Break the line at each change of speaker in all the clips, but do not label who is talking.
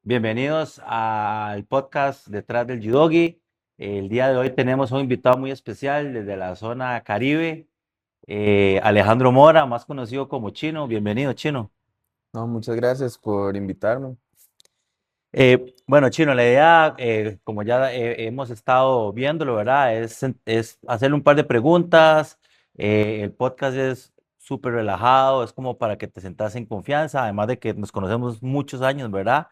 Bienvenidos al podcast Detrás del Judogi. El día de hoy tenemos un invitado muy especial desde la zona Caribe, Alejandro Mora, más conocido como Chino. Bienvenido, Chino.
No, muchas gracias por invitarme.
Bueno, Chino, la idea, como ya hemos estado viéndolo, ¿verdad? Es hacerle un par de preguntas. El podcast es súper relajado, es como para que te sentas en confianza, además de que nos conocemos muchos años, ¿verdad?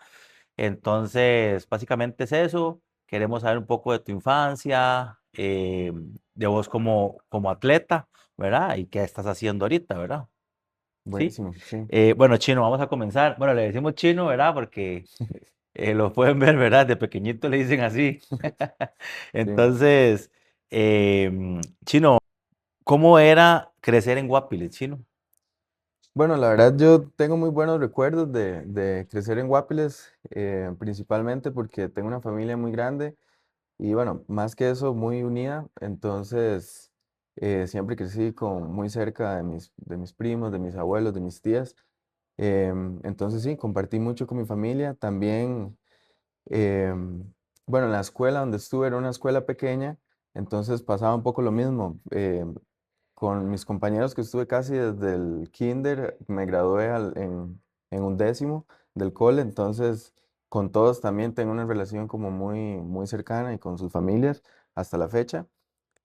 Entonces, básicamente es eso. Queremos saber un poco de tu infancia, de vos como atleta, ¿verdad? Y qué estás haciendo ahorita, ¿verdad? ¿Sí?
Buenísimo, sí.
Bueno, Chino, vamos a comenzar. Bueno, le decimos Chino, ¿verdad? Porque lo pueden ver, ¿verdad? De pequeñito le dicen así.
Sí.
Entonces, Chino, ¿cómo era crecer en Guapiles, Chino?
Bueno, la verdad yo tengo muy buenos recuerdos de crecer en Guapiles, principalmente porque tengo una familia muy grande y bueno, más que eso, muy unida. Entonces, siempre crecí muy cerca de mis primos, de mis abuelos, de mis tías. Entonces sí, compartí mucho con mi familia. También, bueno, en la escuela donde estuve era una escuela pequeña, entonces pasaba un poco lo mismo. Con mis compañeros que estuve casi desde el kinder, me gradué en 11º del cole, entonces con todos también tengo una relación como muy cercana y con sus familias hasta la fecha.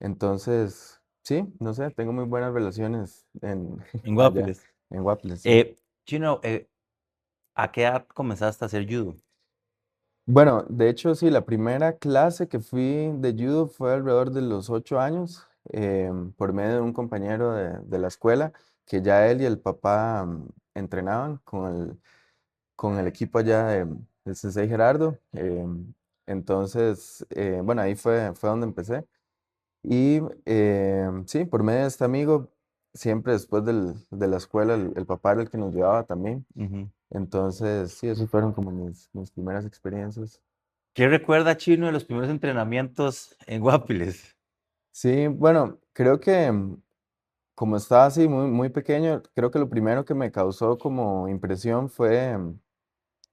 Entonces, sí, no sé, tengo muy buenas relaciones
En
allá
Guapiles.
en Guapiles, sí.
Chino, ¿a qué edad comenzaste a hacer judo?
Bueno, de hecho, sí, la primera clase que fui de judo fue alrededor de los 8 años, por medio de un compañero de la escuela, que ya él y el papá entrenaban con el equipo allá del Sensei Gerardo. Entonces, bueno, ahí fue donde empecé. Y sí, por medio de este amigo, siempre después de la escuela, el papá era el que nos llevaba también.
Ujú.
Entonces, sí, esos fueron como mis primeras experiencias.
¿Qué recuerda Chino de los primeros entrenamientos en Guapiles?
Sí, bueno, creo que como estaba así muy pequeño, creo que lo primero que me causó como impresión fue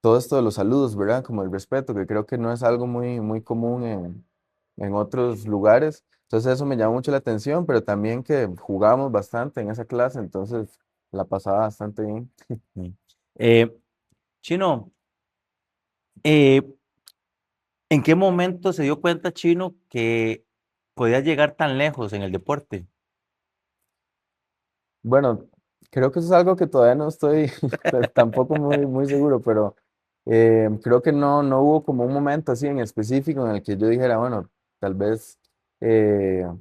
todo esto de los saludos, ¿verdad? Como el respeto, que creo que no es algo muy común en otros lugares. Entonces eso me llamó mucho la atención, pero también que jugábamos bastante en esa clase, entonces la pasaba bastante bien.
Mm. Eh, Chino, eh, ¿en qué momento se dio cuenta Chino que podía llegar tan lejos en el deporte?
Bueno, creo que eso es algo que todavía no estoy tampoco muy seguro, pero creo que no hubo como un momento así en específico en el que yo dijera, bueno, tal vez,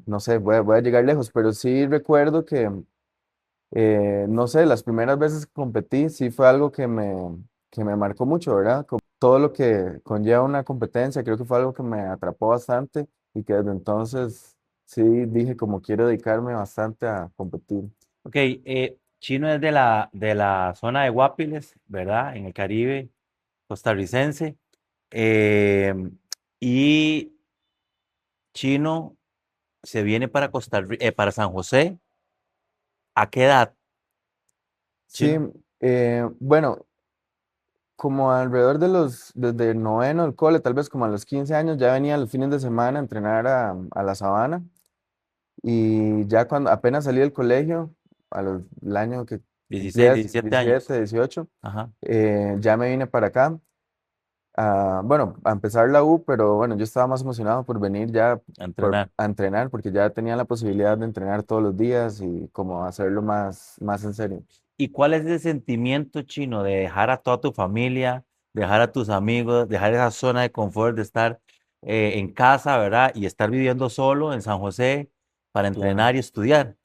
no sé, voy a llegar lejos, pero sí recuerdo que, no sé, las primeras veces que competí sí fue algo que me marcó mucho, ¿verdad? Como todo lo que conlleva una competencia, creo que fue algo que me atrapó bastante y que desde entonces sí dije como quiero dedicarme bastante a competir.
Ok, Chino es de la zona de Guapiles, ¿verdad? En el Caribe costarricense. Eh, y Chino se viene para San José. ¿A qué edad,
Sí,
Chino?
bueno, como alrededor desde el noveno del cole, tal vez como a los 15 años, ya venía los fines de semana a entrenar a la Sabana. Y ya cuando apenas salí del colegio, el año que
16,
cumplía
17 años.
17, 18,
Ajá,
ya me vine para acá, bueno, a empezar la U, pero bueno, yo estaba más emocionado por venir ya
a entrenar.
a entrenar, porque ya tenía la posibilidad de entrenar todos los días y como hacerlo más en serio.
¿Y cuál es ese sentimiento, Chino, de dejar a toda tu familia, dejar a tus amigos, dejar esa zona de confort de estar en casa, ¿verdad? Y estar viviendo solo en San José para
Claro.
entrenar y estudiar?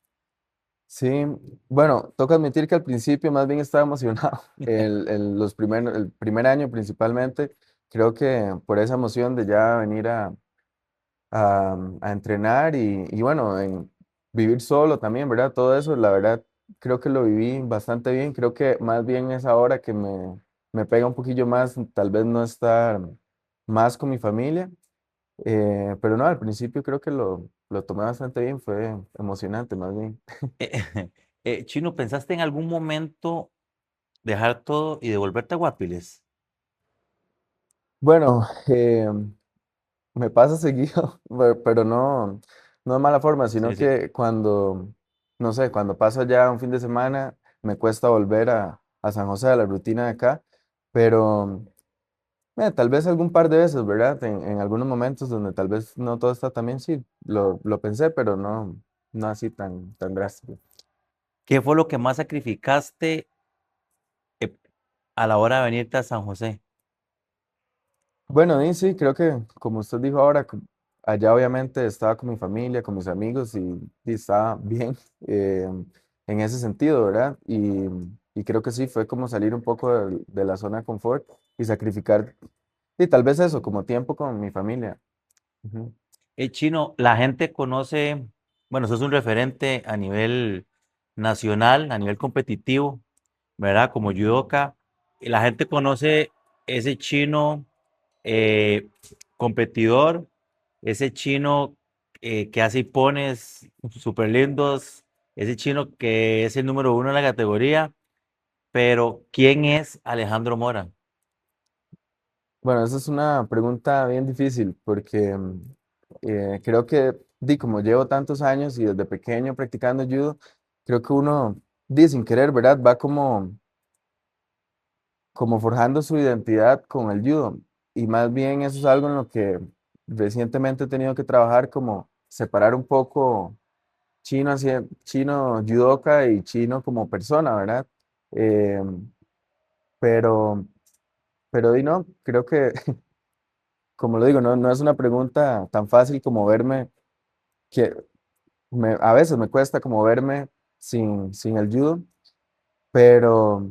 Sí, bueno, toca admitir que al principio más bien estaba emocionado, el primer año principalmente, creo que por esa emoción de ya venir a entrenar y bueno, en vivir solo también, ¿verdad? Todo eso, la verdad, creo que lo viví bastante bien, creo que más bien es ahora que me pega un poquillo más, tal vez no estar más con mi familia, pero no, al principio creo que lo tomé bastante bien, fue emocionante más bien.
Chino, ¿pensaste en algún momento dejar todo y devolverte a Guapiles?
Bueno, me pasa seguido, pero no, no de mala forma, sino
Sí, sí.
que cuando, no sé, cuando paso ya un fin de semana, me cuesta volver a San José, a la rutina de acá, pero tal vez algún par de veces, ¿verdad? En algunos momentos donde tal vez no todo está tan bien, sí, lo pensé, pero no, no así tan drástico.
¿Qué fue lo que más sacrificaste eh, a la hora de venirte a San José?
Bueno, y sí, creo que como usted dijo ahora, allá obviamente estaba con mi familia, con mis amigos y estaba bien eh, en ese sentido, ¿verdad? Y creo que sí, fue como salir un poco de la zona de confort y sacrificar, y tal vez eso, como tiempo con mi familia. Ujú.
Chino, la gente conoce, bueno, sos un referente a nivel nacional, a nivel competitivo, ¿verdad? Como judoka. Y la gente conoce ese chino eh, competidor, ese chino que hace hipones súper lindos, ese chino que es el número uno en la categoría, pero ¿quién es Alejandro Mora?
Bueno, esa es una pregunta bien difícil porque creo que, como llevo tantos años y desde pequeño practicando judo, creo que uno, sin querer, ¿verdad? Va como forjando su identidad con el judo. Y más bien eso es algo en lo que recientemente he tenido que trabajar, como separar un poco chino judoka y chino como persona, ¿verdad? Eh, pero, pero no, creo que, como lo digo, no, no es una pregunta tan fácil como verme, que a veces me cuesta como verme sin el judo, pero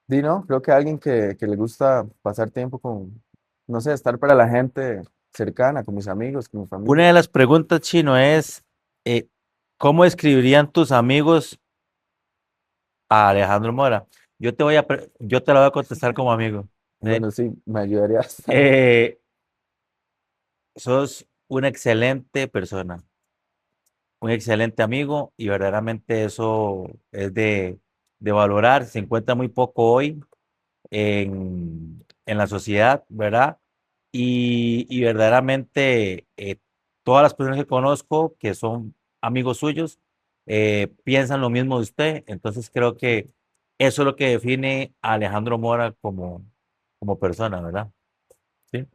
no, creo que alguien que le gusta pasar tiempo con, no sé, estar para la gente cercana, con mis amigos, con mi
Una
familia.
de las preguntas, Chino, es, eh, ¿cómo escribirían tus amigos a Alejandro Mora? Yo te lo voy a contestar como amigo. ¿Sí?
Bueno, sí, me ayudaría bastante.
Eh, sos una excelente persona, un excelente amigo y verdaderamente eso es de valorar. Se encuentra muy poco hoy en la sociedad, ¿verdad? Y verdaderamente todas las personas que conozco que son amigos suyos piensan lo mismo de usted. Entonces creo que eso es lo que define a Alejandro Mora como persona, ¿verdad? Sí.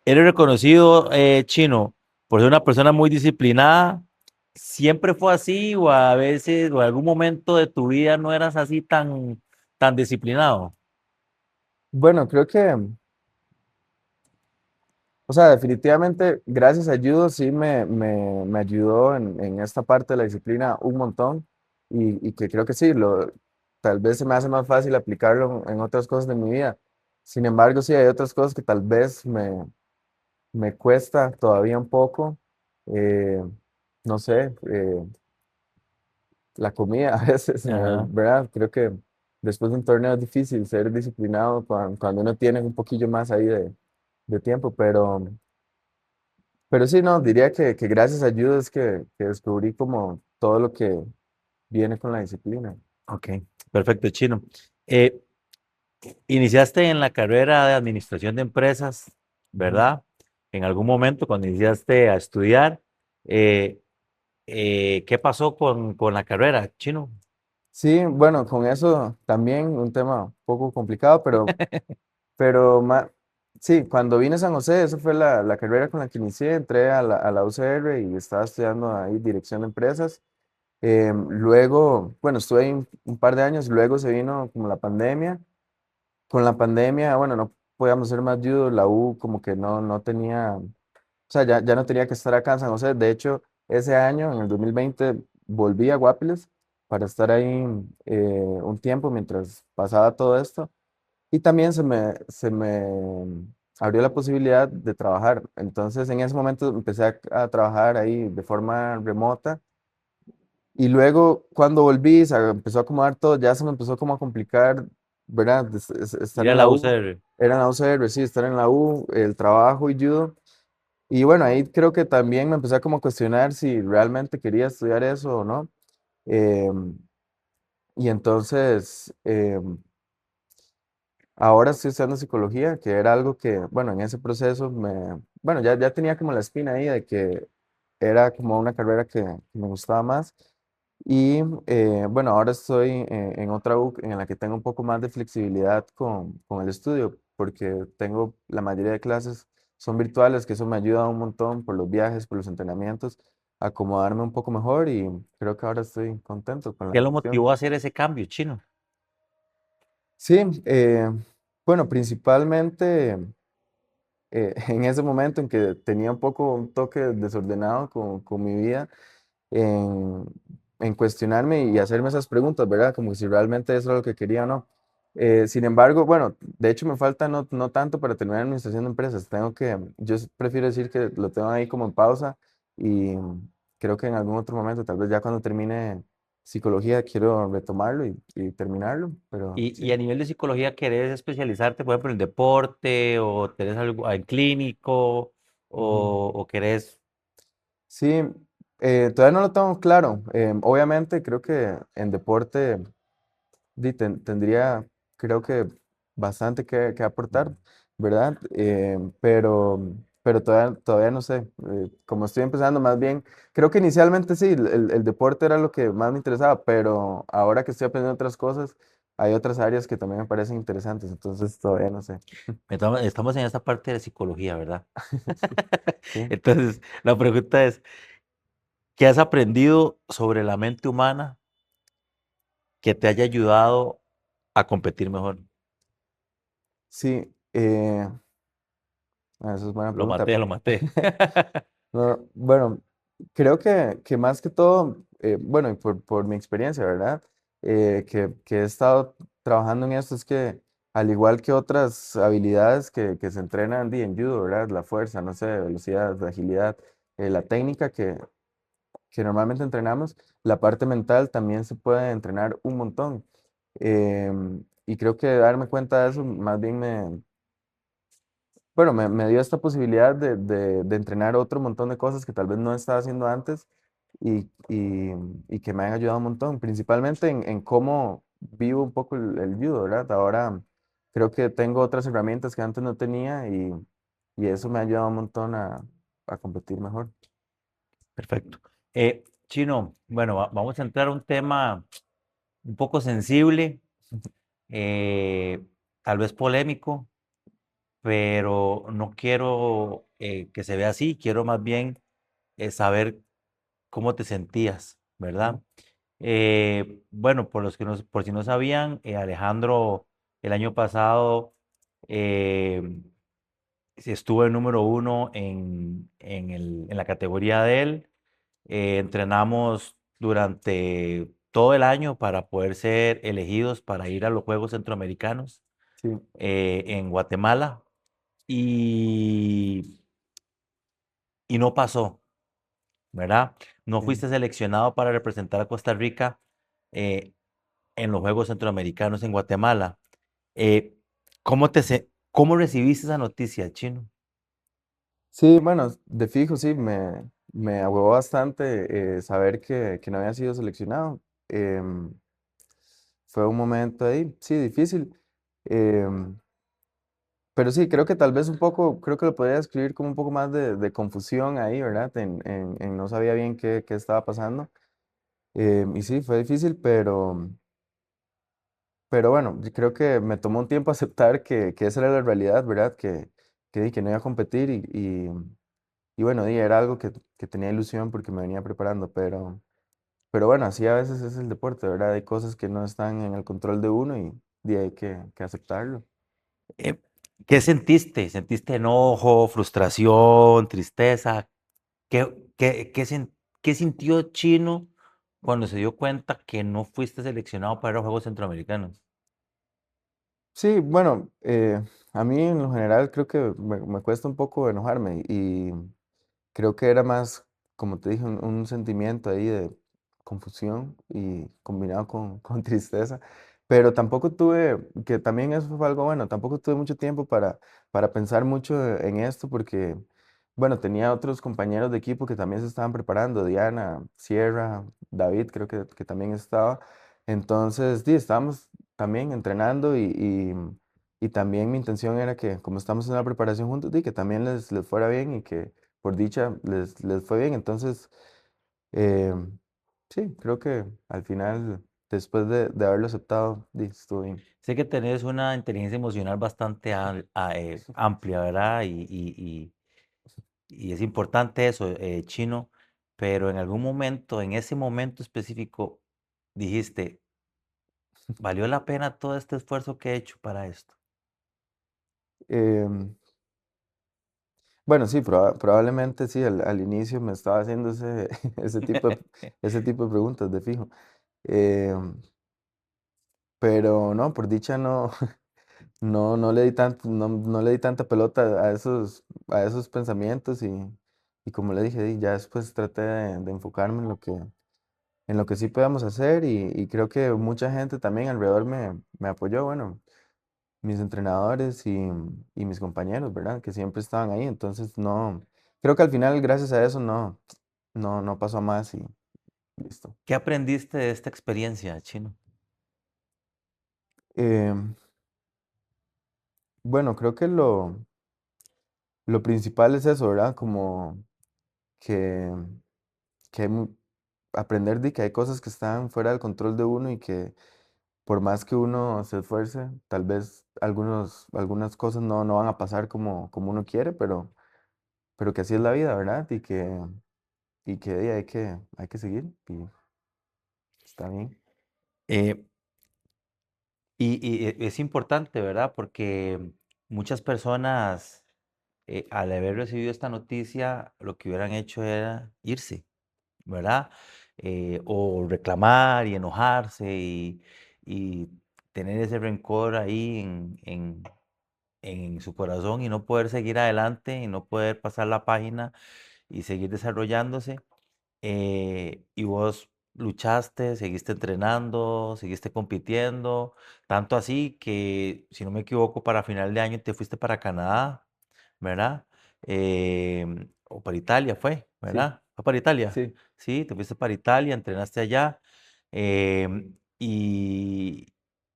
Eres reconocido, Chino, por ser una persona muy disciplinada. ¿Siempre fue así o a veces o en algún momento de tu vida no eras así tan disciplinado?
Bueno, creo que, o sea, definitivamente, gracias a judo sí me ayudó en esta parte de la disciplina un montón y que creo que sí, tal vez se me hace más fácil aplicarlo en otras cosas de mi vida. Sin embargo, sí hay otras cosas que tal vez me cuesta todavía un poco. eh, no sé, la comida a veces,
Ajá.
¿verdad? Creo que después de un torneo es difícil ser disciplinado cuando uno tiene un poquillo más ahí de tiempo, pero sí, no, diría que gracias a Judo es que descubrí como todo lo que viene con la disciplina.
Ok, perfecto, Chino. Eh, Iniciaste en la carrera de administración de empresas,
Ujú.
¿verdad? En algún momento cuando iniciaste a estudiar, eh, ¿qué pasó con la carrera, Chino?
Sí, bueno, con eso también un tema un poco complicado, pero sí, cuando vine a San José, esa fue la carrera con la que inicié, entré a la UCR y estaba estudiando ahí dirección de empresas. Luego, bueno, estuve ahí un par de años, luego se vino como la pandemia. Con la pandemia, bueno, no podíamos hacer más judo, la U como que no tenía, o sea, ya no tenía que estar acá en San José. De hecho, ese año, en el 2020 volví a Guapiles para estar ahí un tiempo mientras pasaba todo esto. Y también se me abrió la posibilidad de trabajar. Entonces, en ese momento empecé a trabajar ahí de forma remota. Y luego, cuando volví, se empezó a acomodar todo, ya se me empezó como a complicar, ¿verdad? Estar
Ir a
en
la
la U,
UCR.
era en la UCR, sí, estar en la U, el trabajo y judo. Y bueno, ahí creo que también me empecé a como cuestionar si realmente quería estudiar eso o no. Em, y entonces, ahora estoy estudiando psicología, que era algo que, bueno, en ese proceso bueno, ya tenía como la espina ahí de que era como una carrera que me gustaba más. Y bueno, ahora estoy en otra U en la que tengo un poco más de flexibilidad con el estudio, porque tengo la mayoría de clases son virtuales, que eso me ayuda un montón por los viajes, por los entrenamientos, a acomodarme un poco mejor y creo que ahora estoy contento con la
¿Qué lo
decisión.
motivó a hacer ese cambio, Chino?
Sí, bueno, principalmente en ese momento en que tenía un poco un toque desordenado con mi vida, en, en cuestionarme y hacerme esas preguntas, ¿verdad? Como si realmente eso era lo que quería o no. Sin embargo, bueno, de hecho me falta no tanto para terminar administración de empresas. Prefiero decir que lo tengo ahí como en pausa y creo que en algún otro momento, tal vez ya cuando termine psicología, quiero retomarlo y terminarlo, pero
Y
sí.
a nivel de psicología, ¿querés especializarte, por ejemplo, en deporte o tenés algo en clínico
Ujú.
o querés?
Sí, todavía no lo tengo claro. Obviamente creo que en deporte tendría, creo que bastante que aportar, ¿verdad? Pero todavía no sé. Como estoy empezando, más bien, creo que inicialmente sí, el deporte era lo que más me interesaba, pero ahora que estoy aprendiendo otras cosas, hay otras áreas que también me parecen interesantes, entonces todavía no sé.
Estamos en esta parte de psicología, ¿verdad?
Sí, sí.
Entonces, la pregunta es, ¿qué has aprendido sobre la mente humana que te haya ayudado a competir mejor?
Sí, esa es buena
Lo
pregunta.
maté, lo maté.
No, bueno, creo que más que todo, bueno, y por mi experiencia, ¿verdad? Que he estado trabajando en esto, es que al igual que otras habilidades que se entrenan en judo, ¿verdad? La fuerza, no sé, velocidad, agilidad, la técnica que normalmente entrenamos, la parte mental también se puede entrenar un montón. Y creo que darme cuenta de eso más bien bueno, me dio esta posibilidad de entrenar otro montón de cosas que tal vez no estaba haciendo antes y que me han ayudado un montón, principalmente en cómo vivo un poco el judo, ¿verdad? Ahora creo que tengo otras herramientas que antes no tenía y eso me ha ayudado un montón a competir mejor.
Perfecto. Chino, bueno, vamos a entrar a un tema un poco sensible, eh, tal vez polémico, pero no quiero que se vea así, quiero más bien saber cómo te sentías,
Ujú.
¿verdad? Bueno, por si no sabían, Alejandro el año pasado eh, estuvo en número uno en la categoría de él. Entrenamos durante todo el año para poder ser elegidos para ir a los Juegos Centroamericanos
Sí,
en Guatemala y, y no pasó, ¿verdad? No
sí.
fuiste seleccionado para representar a Costa Rica eh, en los Juegos Centroamericanos en Guatemala. Eh, ¿cómo recibiste esa noticia, Chino?
Sí, bueno, de fijo, sí, me ahuevó bastante saber que no había sido seleccionado. Em, Fue un momento ahí, sí, difícil. em, pero sí, creo que tal vez un poco, creo que lo podría describir como un poco más de confusión ahí, ¿verdad? En no sabía bien qué estaba pasando. Y sí, fue difícil, pero bueno, yo creo que me tomó un tiempo aceptar que esa era la realidad, ¿verdad? Que no iba a competir y bueno, era algo que tenía ilusión porque me venía preparando, pero bueno, así a veces es el deporte, ¿verdad? Hay cosas que no están en el control de uno y hay que aceptarlo.
Eh, ¿Qué sentiste? ¿Sentiste enojo, frustración, tristeza? ¿Qué sintió Chino cuando se dio cuenta que no fuiste seleccionado para los Juegos Centroamericanos?
Sí, bueno, a mí en lo general creo que me cuesta un poco enojarme y creo que era más, como te dije, un sentimiento ahí de confusión y combinado con tristeza, pero tampoco tuve, que también eso fue algo bueno, tampoco tuve mucho tiempo para pensar mucho en esto porque, bueno, tenía otros compañeros de equipo que también se estaban preparando, Diana, Sierra, David creo que también estaba, entonces, sí, estábamos también entrenando y también mi intención era que, como estamos en la preparación juntos, que también les fuera bien y que por dicha les fue bien. Entonces, eh, sí, creo que al final, después de haberlo aceptado, estuvo bien.
Sé que tenés una inteligencia emocional bastante amplia, ¿verdad? Y es importante eso, Chino, pero en algún momento, en ese momento específico, dijiste, ¿valió la pena todo este esfuerzo que he hecho para esto?
Em, bueno, sí, probablemente sí, al inicio me estaba haciendo ese tipo de preguntas de fijo. Em, pero no, por dicha no, no le di no le di tanta pelota a esos pensamientos y como le dije, ya después traté de enfocarme en lo que sí podemos hacer y creo que mucha gente también alrededor me apoyó, bueno, mis entrenadores y mis compañeros, ¿verdad? Que siempre estaban ahí, entonces no, creo que al final gracias a eso no pasó a más y listo.
¿Qué aprendiste de esta experiencia, Chino?
Em, bueno, creo que lo principal es eso, ¿verdad? Como que, que hay aprender de que hay cosas que están fuera del control de uno y que por más que uno se esfuerce, tal vez algunas cosas no van a pasar como uno quiere, pero que así es la vida, ¿verdad? Y que hay que seguir y está bien.
Eh, es importante, ¿verdad? Porque muchas personas, al haber recibido esta noticia, lo que hubieran hecho era irse, ¿verdad? O reclamar y enojarse y tener ese rencor ahí en su corazón y no poder seguir adelante y no poder pasar la página y seguir desarrollándose. Y vos luchaste, seguiste entrenando, seguiste compitiendo, tanto así que, si no me equivoco, para final de año te fuiste para Canadá, ¿verdad? O para Italia fue,
Sí,
¿verdad? Fue para Italia.
sí,
Sí, te fuiste para Italia, entrenaste allá y,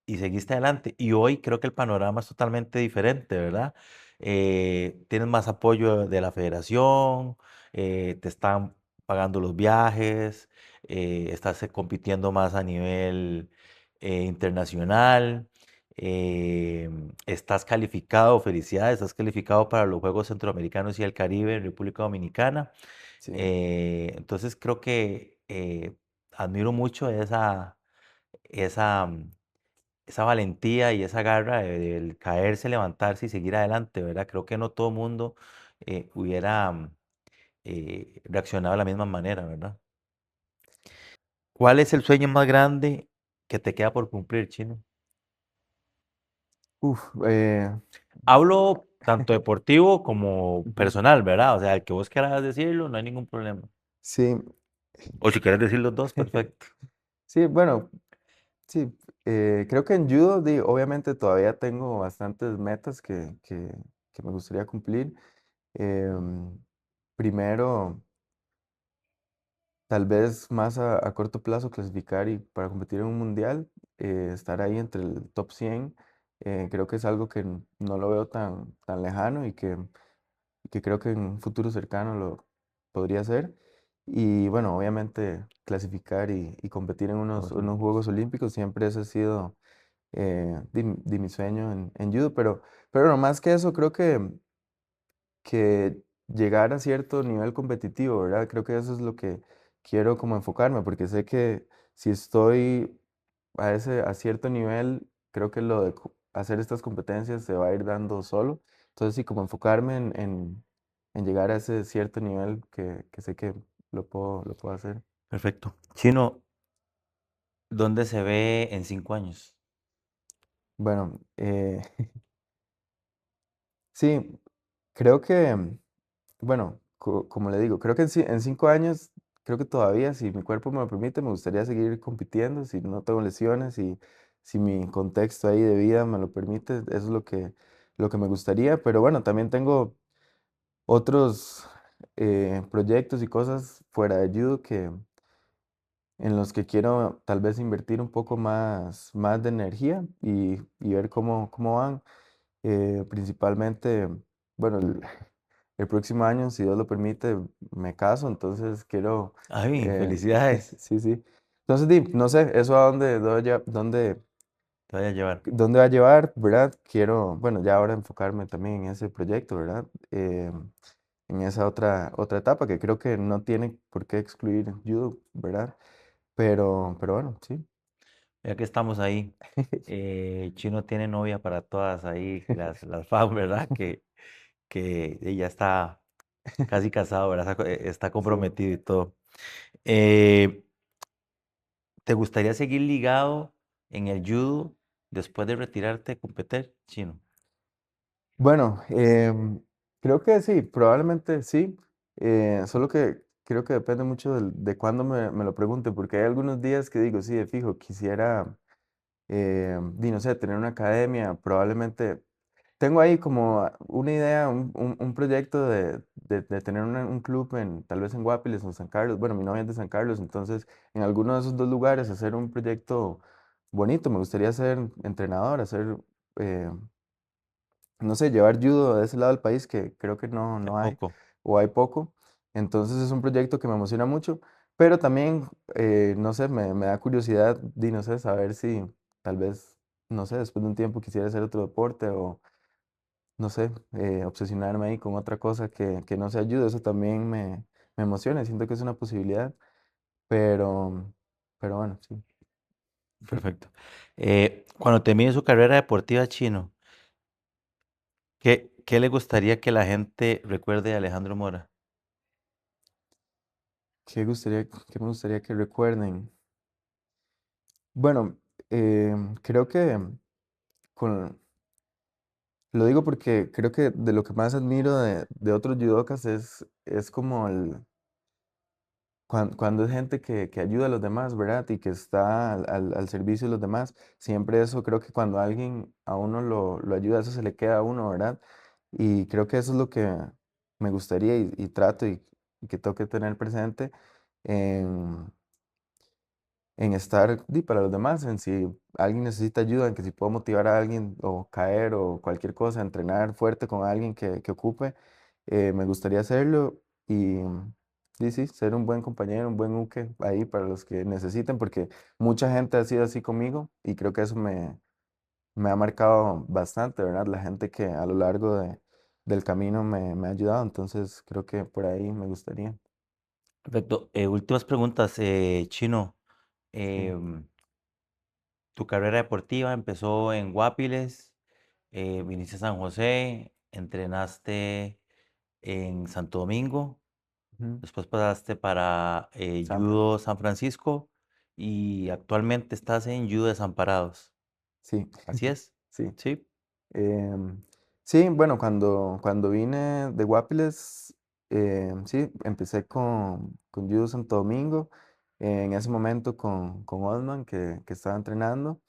y seguiste adelante. Y hoy creo que el panorama es totalmente diferente, ¿verdad? Tienes más apoyo de la federación, te están pagando los viajes, estás compitiendo más a nivel internacional, estás calificado, felicidades, estás calificado para los Juegos Centroamericanos y el Caribe en República Dominicana.
sí.
Entonces creo que admiro mucho esa, esa valentía y esa garra del caerse, levantarse y seguir adelante, ¿verdad? Creo que no todo mundo hubiera reaccionado de la misma manera, ¿verdad? ¿Cuál es el sueño más grande que te queda por cumplir, Chino?
Uf,
Hablo tanto deportivo como
ujú,
personal, ¿verdad? O sea, el que vos quieras decirlo, no hay ningún problema.
sí.
O si quieres decir los dos, perfecto.
Sí, bueno, sí, creo que en judo, obviamente todavía tengo bastantes metas que me gustaría cumplir. Em, Primero, tal vez más a corto plazo clasificar y para competir en un mundial, estar ahí entre el top 100, creo que es algo que no lo veo tan lejano y que creo que en un futuro cercano lo podría hacer. Y bueno, obviamente clasificar y competir en
Juegos
unos
Olímpicos.
Juegos Olímpicos, siempre ese ha sido de mi sueño en judo, pero no más que eso, creo que llegar a cierto nivel competitivo, ¿verdad? Creo que eso es lo que quiero como enfocarme, porque sé que si estoy a cierto nivel, creo que lo de hacer estas competencias se va a ir dando solo. Entonces, sí, como enfocarme en llegar a ese cierto nivel que sé que lo puedo hacer.
Perfecto. Chino, ¿dónde se ve en 5 años?
Bueno, sí, creo que, bueno, como le digo, creo que en 5 años, creo que todavía, si mi cuerpo me lo permite, me gustaría seguir compitiendo, si no tengo lesiones y si mi contexto ahí de vida me lo permite, eso es lo que me gustaría, pero bueno, también tengo otros proyectos y cosas fuera de judo en los que quiero tal vez invertir un poco más de energía y ver cómo van. Principalmente, bueno, el próximo año, si Dios lo permite, me caso, entonces quiero,
Ay,
eh,
felicidades.
sí, sí. Entonces, no sé, eso a
Te voy a llevar.
dónde va a llevar, ¿verdad? Quiero, bueno, ya ahora enfocarme también en ese proyecto, ¿verdad? En esa otra etapa que creo que no tiene por qué excluir judo, ¿verdad? Pero bueno, sí.
Ya que estamos ahí, Chino tiene novia para todas ahí, las FAO, ¿verdad? Que ella está casi casado, ¿verdad? Está
Sí.
comprometido y todo. Eh, ¿Te gustaría seguir ligado en el judo después de retirarte de competir, Chino?
Bueno, creo que sí, probablemente sí, solo que creo que depende mucho de cuándo me lo pregunte, porque hay algunos días que digo, sí, de fijo, quisiera, no sé, tener una academia, probablemente tengo ahí como una idea, un proyecto de tener un club tal vez en Guapiles o en San Carlos, bueno, mi novia es de San Carlos, entonces en alguno de esos dos lugares hacer un proyecto bonito, me gustaría ser entrenador, hacer... eh, no sé, llevar judo de ese lado del país que creo que
De
no hay
poco.
o hay poco. Entonces es un proyecto que me emociona mucho, pero también, no sé, me da curiosidad no sé, saber si tal vez, no sé, después de un tiempo quisiera hacer otro deporte o, no sé, obsesionarme ahí con otra cosa que no sea judo. Eso también me emociona, siento que es una posibilidad, pero, pero bueno, sí.
Perfecto. Cuando termine su carrera deportiva, Chino, ¿qué le gustaría que la gente recuerde de Alejandro Mora?
¿Qué me gustaría que recuerden? Bueno, creo que con, lo digo porque creo que de lo que más admiro de otros judokas es como cuando es gente que ayuda a los demás, ¿verdad? Y que está al servicio de los demás. Siempre eso, creo que cuando alguien a uno lo ayuda, eso se le queda a uno, ¿verdad? Y creo que eso es lo que me gustaría y trato y que tengo que tener presente en estar para los demás, en si alguien necesita ayuda, en que si puedo motivar a alguien o caer o cualquier cosa, entrenar fuerte con alguien que ocupe, me gustaría hacerlo y sí, sí, ser un buen compañero, un buen uke ahí para los que necesiten, porque mucha gente ha sido así conmigo y creo que eso me ha marcado bastante, ¿verdad? La gente que a lo largo del camino me ha ayudado, entonces creo que por ahí me gustaría.
Perfecto. Últimas preguntas, Chino.
Sí.
Em, Tu carrera deportiva empezó en Guapiles, viniste a San José, entrenaste en Santo Domingo,
Ujú.
después pasaste para
Sampra.
Judo San Francisco y actualmente estás en Judo Desamparados.
Sí,
¿Así es?
sí.
Sí.
Em, sí, bueno, cuando vine de Guapiles, sí, empecé con Judo Santo Domingo, en ese momento con Osman, que estaba entrenando.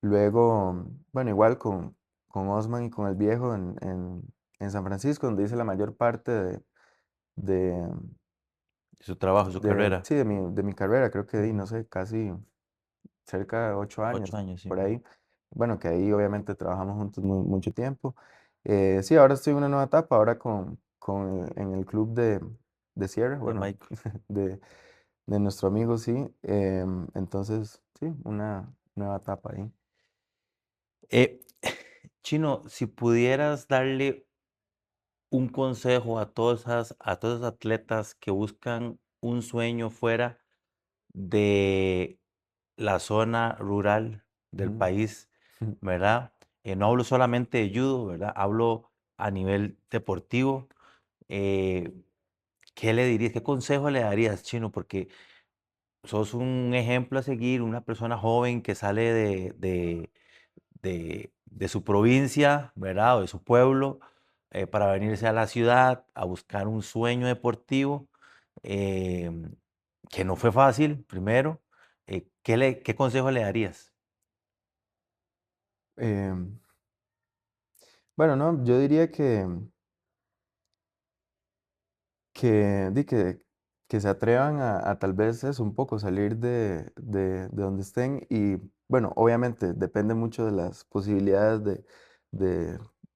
Luego, bueno, igual con Osman y con el viejo en San Francisco, donde hice la mayor parte de,
Su trabajo, su carrera.
sí, de mi carrera, creo que di, no
Ujú.
sé, casi cerca de 8 años,
8 años, sí.
por ahí. Bueno, que ahí obviamente trabajamos juntos mucho tiempo. Sí, ahora estoy en una nueva etapa, ahora en el club de Sierra,
De
bueno,
Mike.
de, de nuestro amigo, sí. Entonces, sí, una nueva etapa ahí.
Eh, Chino, si pudieras darle un consejo a todos esos atletas que buscan un sueño fuera de la zona rural del
Ujú.
país, ¿verdad? No hablo solamente de judo, ¿verdad? Hablo a nivel deportivo. eh, ¿Qué le dirías? ¿Qué consejo le darías, Chino? Porque sos un ejemplo a seguir, una persona joven que sale de su provincia, ¿verdad? O de su pueblo, para venirse a la ciudad a buscar un sueño deportivo, em, que no fue fácil, primero. ¿Qué consejo le darías?
Em, bueno, no, yo diría que se atrevan a tal vez eso, un poco salir de donde estén y bueno, obviamente depende mucho de las posibilidades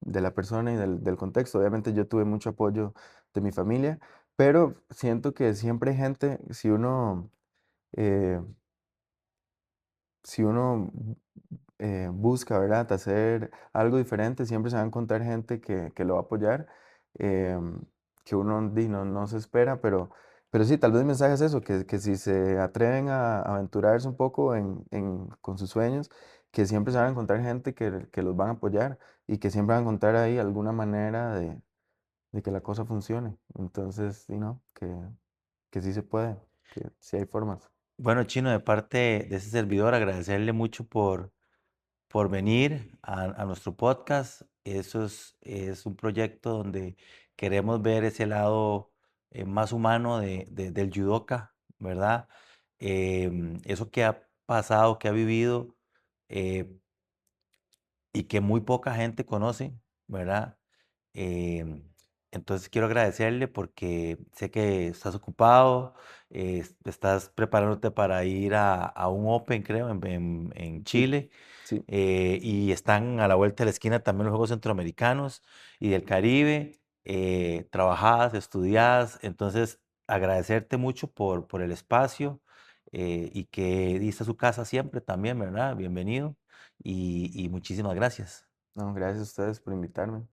de la persona y del contexto. Obviamente yo tuve mucho apoyo de mi familia, pero siento que siempre hay gente, eh, si uno busca, ¿verdad? Hacer algo diferente, siempre se va a encontrar gente que lo va a apoyar, em, que uno no se espera, pero sí, tal vez el mensaje es eso, que si se atreven a aventurarse un poco con sus sueños, que siempre se van a encontrar gente que los van a apoyar y que siempre van a encontrar ahí alguna manera de que la cosa funcione. Entonces, sí, ¿no? Que sí se puede, que sí hay formas.
Bueno, Chino, de parte de ese servidor, agradecerle mucho por venir a nuestro podcast. Eso es un proyecto donde queremos ver ese lado más humano del judoka, ¿verdad? Eso que ha pasado, que ha vivido eh, y que muy poca gente conoce, ¿verdad? Em, entonces quiero agradecerle porque sé que estás ocupado, estás preparándote para ir a un Open, creo, en
Sí,
Chile,
sí,
y están a la vuelta de la esquina también los Juegos Centroamericanos y del Caribe, trabajadas, estudiadas, entonces agradecerte mucho por el espacio y que diste su casa siempre también, ¿verdad? Bienvenido y muchísimas gracias.
no, gracias a ustedes por invitarme.